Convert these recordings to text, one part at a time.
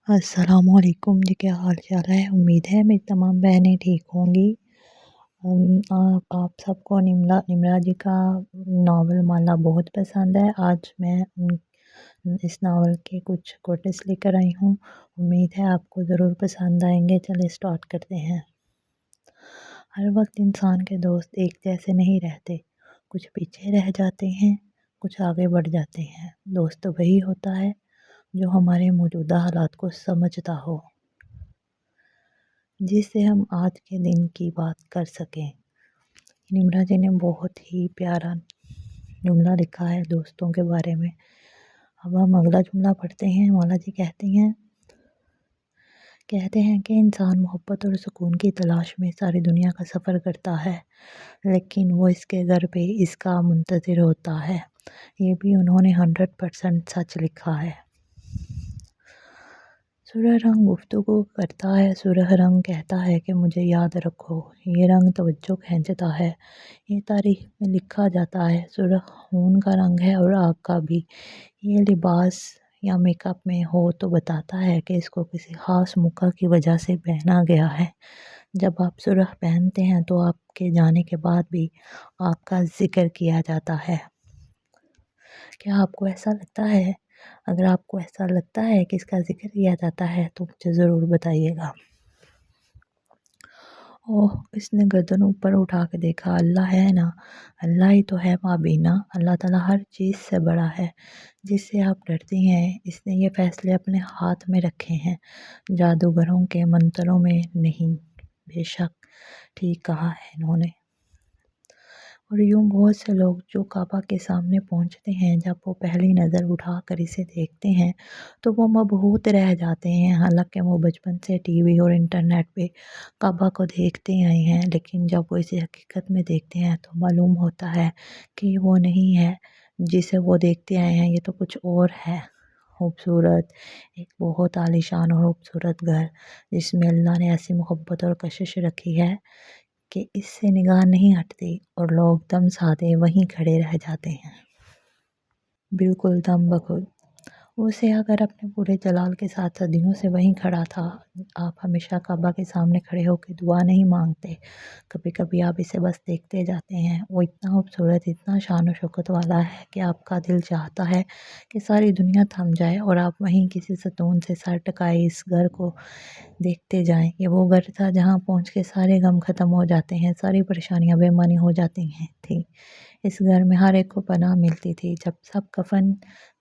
السلام علیکم جی، کیا حال چال ہے؟ امید ہے میری تمام بہنیں ٹھیک ہوں گی۔ آپ سب کو نمرا جی کا ناول مالا بہت پسند ہے۔ آج میں اس ناول کے کچھ کوٹس لے کر آئی ہوں، امید ہے آپ کو ضرور پسند آئیں گے۔ چلے اسٹارٹ کرتے ہیں۔ ہر وقت انسان کے دوست ایک جیسے نہیں رہتے، کچھ پیچھے رہ جاتے ہیں، کچھ آگے بڑھ جاتے ہیں۔ دوست وہی ہوتا ہے جو ہمارے موجودہ حالات کو سمجھتا ہو، جس سے ہم آج کے دن کی بات کر سکیں۔ نمرا جی نے بہت ہی پیارا جملہ لکھا ہے دوستوں کے بارے میں۔ اب ہم اگلا جملہ پڑھتے ہیں۔ مولا جی کہتے ہیں کہ انسان محبت اور سکون کی تلاش میں ساری دنیا کا سفر کرتا ہے، لیکن وہ اس کے گھر پہ اس کا منتظر ہوتا ہے۔ یہ بھی انہوں نے 100% سچ لکھا ہے۔ سرخ رنگ گفتگو کرتا ہے، سرخ رنگ کہتا ہے کہ مجھے یاد رکھو۔ یہ رنگ توجہ کھینچتا ہے، یہ تاریخ میں لکھا جاتا ہے۔ سرخ خون کا رنگ ہے اور آگ کا بھی۔ یہ لباس یا میک اپ میں ہو تو بتاتا ہے کہ اس کو کسی خاص موقع کی وجہ سے پہنا گیا ہے۔ جب آپ سرخ پہنتے ہیں تو آپ کے جانے کے بعد بھی آپ کا ذکر کیا جاتا ہے۔ کیا آپ کو ایسا لگتا ہے؟ اگر آپ کو ایسا لگتا ہے کہ اس کا ذکر کیا جاتا ہے تو مجھے ضرور بتائیے گا۔ اوہ، اس نے گردن اوپر اٹھا کے دیکھا۔ اللہ ہے نا، اللہ ہی تو ہے مابینا۔ اللہ تعالیٰ ہر چیز سے بڑا ہے جس سے آپ ڈرتی ہیں۔ اس نے یہ فیصلے اپنے ہاتھ میں رکھے ہیں، جادوگروں کے منتروں میں نہیں۔ بے شک ٹھیک کہا ہے انہوں نے۔ اور یوں بہت سے لوگ جو کعبہ کے سامنے پہنچتے ہیں، جب وہ پہلی نظر اٹھا کر اسے دیکھتے ہیں تو وہ مبہوت رہ جاتے ہیں۔ حالانکہ وہ بچپن سے ٹی وی اور انٹرنیٹ پہ کعبہ کو دیکھتے آئے ہیں، لیکن جب وہ اسے حقیقت میں دیکھتے ہیں تو معلوم ہوتا ہے کہ یہ وہ نہیں ہے جسے وہ دیکھتے آئے ہیں، یہ تو کچھ اور ہے۔ خوبصورت، ایک بہت عالیشان اور خوبصورت گھر، جس میں اللہ نے ایسی محبت اور کشش رکھی ہے کہ اس سے نگاہ نہیں ہٹتی اور لوگ دم سادے وہیں کھڑے رہ جاتے ہیں، بالکل دم بخود۔ اسے اگر اپنے پورے جلال کے ساتھ صدیوں سے وہیں کھڑا تھا۔ آپ ہمیشہ کعبہ کے سامنے کھڑے ہو کے دعا نہیں مانگتے، کبھی کبھی آپ اسے بس دیکھتے جاتے ہیں۔ وہ اتنا خوبصورت، اتنا شان و شوکت والا ہے کہ آپ کا دل چاہتا ہے کہ ساری دنیا تھم جائے اور آپ وہیں کسی ستون سے سر ٹکائے اس گھر کو دیکھتے جائیں۔ یہ وہ گھر تھا جہاں پہنچ کے سارے غم ختم ہو جاتے ہیں، ساری پریشانیاں بے معنی ہو جاتی تھی۔ اس گھر میں ہر ایک کو پناہ ملتی تھی۔ جب سب کفن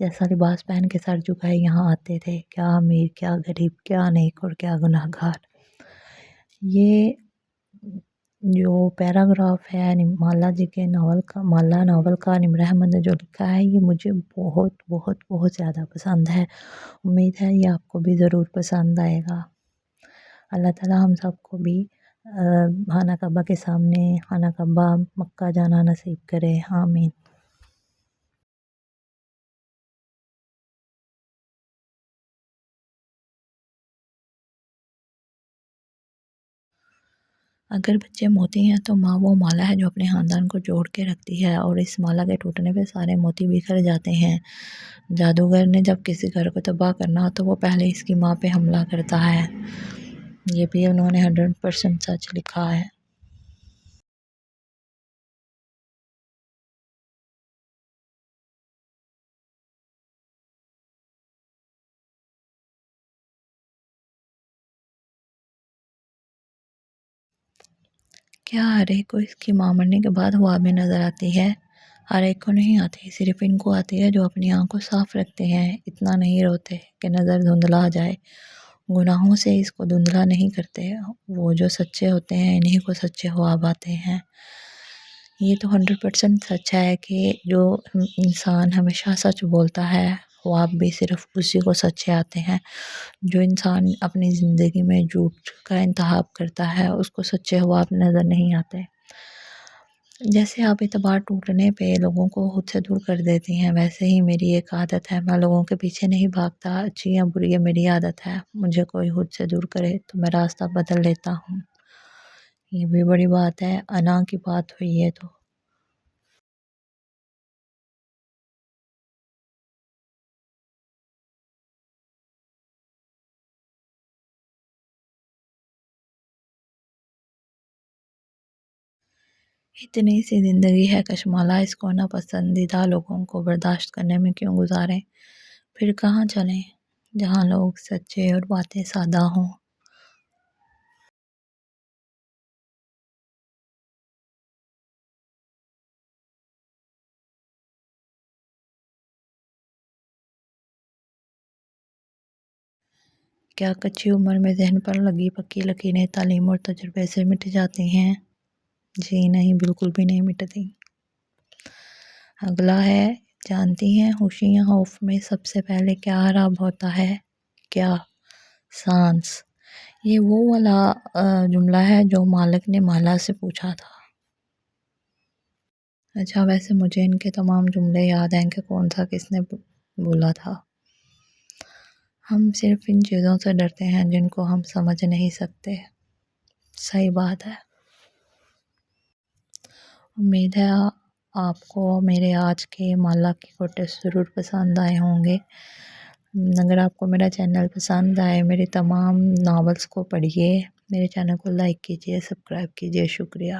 جیسا لباس پہن کے سر جھکائے یہاں آتے تھے، کیا امیر، کیا غریب، کیا نیک اور کیا گناہ گار۔ یہ جو پیراگراف ہے مالا جی کے ناول کا، مالا ناول کا نمرا احمد نے جو لکھا ہے، یہ مجھے بہت بہت بہت زیادہ پسند ہے۔ امید ہے یہ آپ کو بھی ضرور پسند آئے گا۔ اللہ تعالیٰ ہم سب کو بھی خانہ کعبہ کے سامنے، خانہ کعبہ مکہ جانا نصیب کرے، آمین۔ اگر بچے موتی ہیں تو ماں وہ مالا ہے جو اپنے خاندان کو جوڑ کے رکھتی ہے، اور اس مالا کے ٹوٹنے پہ سارے موتی بکھر جاتے ہیں۔ جادوگر نے جب کسی گھر کو تباہ کرنا ہو تو وہ پہلے اس کی ماں پہ حملہ کرتا ہے۔ یہ بھی انہوں نے 100% سچ لکھا ہے۔ کیا ہر ایک کو اس کی ماں مرنے کے بعد خواب میں نظر آتی ہے؟ ہر ایک کو نہیں آتی، صرف ان کو آتی ہے جو اپنی آنکھوں صاف رکھتے ہیں، اتنا نہیں روتے کہ نظر دھندلا جائے۔ گناہوں سے اس کو دھندلا نہیں کرتے، وہ جو سچے ہوتے ہیں انہیں کو سچے خواب آتے ہیں۔ یہ تو 100% سچ ہے کہ جو انسان ہمیشہ سچ بولتا ہے، خواب بھی صرف اسی کو سچے آتے ہیں۔ جو انسان اپنی زندگی میں جھوٹ کا انتخاب کرتا ہے اس کو سچے خواب نظر نہیں آتے۔ جیسے آپ اعتبار ٹوٹنے پہ لوگوں کو خود سے دور کر دیتی ہیں، ویسے ہی میری ایک عادت ہے، میں لوگوں کے پیچھے نہیں بھاگتا، اچھی یا بری یہ میری عادت ہے۔ مجھے کوئی خود سے دور کرے تو میں راستہ بدل لیتا ہوں۔ یہ بھی بڑی بات ہے، انا کی بات ہوئی ہے تو۔ اتنی سی زندگی ہے کشمالہ، اس کو ناپسندیدہ لوگوں کو برداشت کرنے میں کیوں گزاریں؟ پھر کہاں چلیں جہاں لوگ سچے اور باتیں سادہ ہوں؟ کیا کچی عمر میں ذہن پر لگی پکی لکیریں تعلیم اور تجربے سے مٹ جاتی ہیں؟ جی نہیں، بالکل بھی نہیں مٹتی۔ اگلا ہے، جانتی ہیں ہوشیاں خوف میں سب سے پہلے کیا خراب ہوتا ہے؟ کیا؟ سانس۔ یہ وہ والا جملہ ہے جو مالک نے مالا سے پوچھا تھا۔ اچھا، ویسے مجھے ان کے تمام جملے یاد ہیں کہ کون سا کس نے بولا تھا۔ ہم صرف ان چیزوں سے ڈرتے ہیں جن کو ہم سمجھ نہیں سکتے۔ صحیح بات ہے۔ امید ہے آپ کو میرے آج کے مالا کے کوٹے ضرور پسند آئے ہوں گے۔ اگر آپ کو میرا چینل پسند آئے، میرے تمام ناولز کو پڑھیے، میرے چینل کو لائک کیجیے، سبسکرائب کیجیے۔ شکریہ۔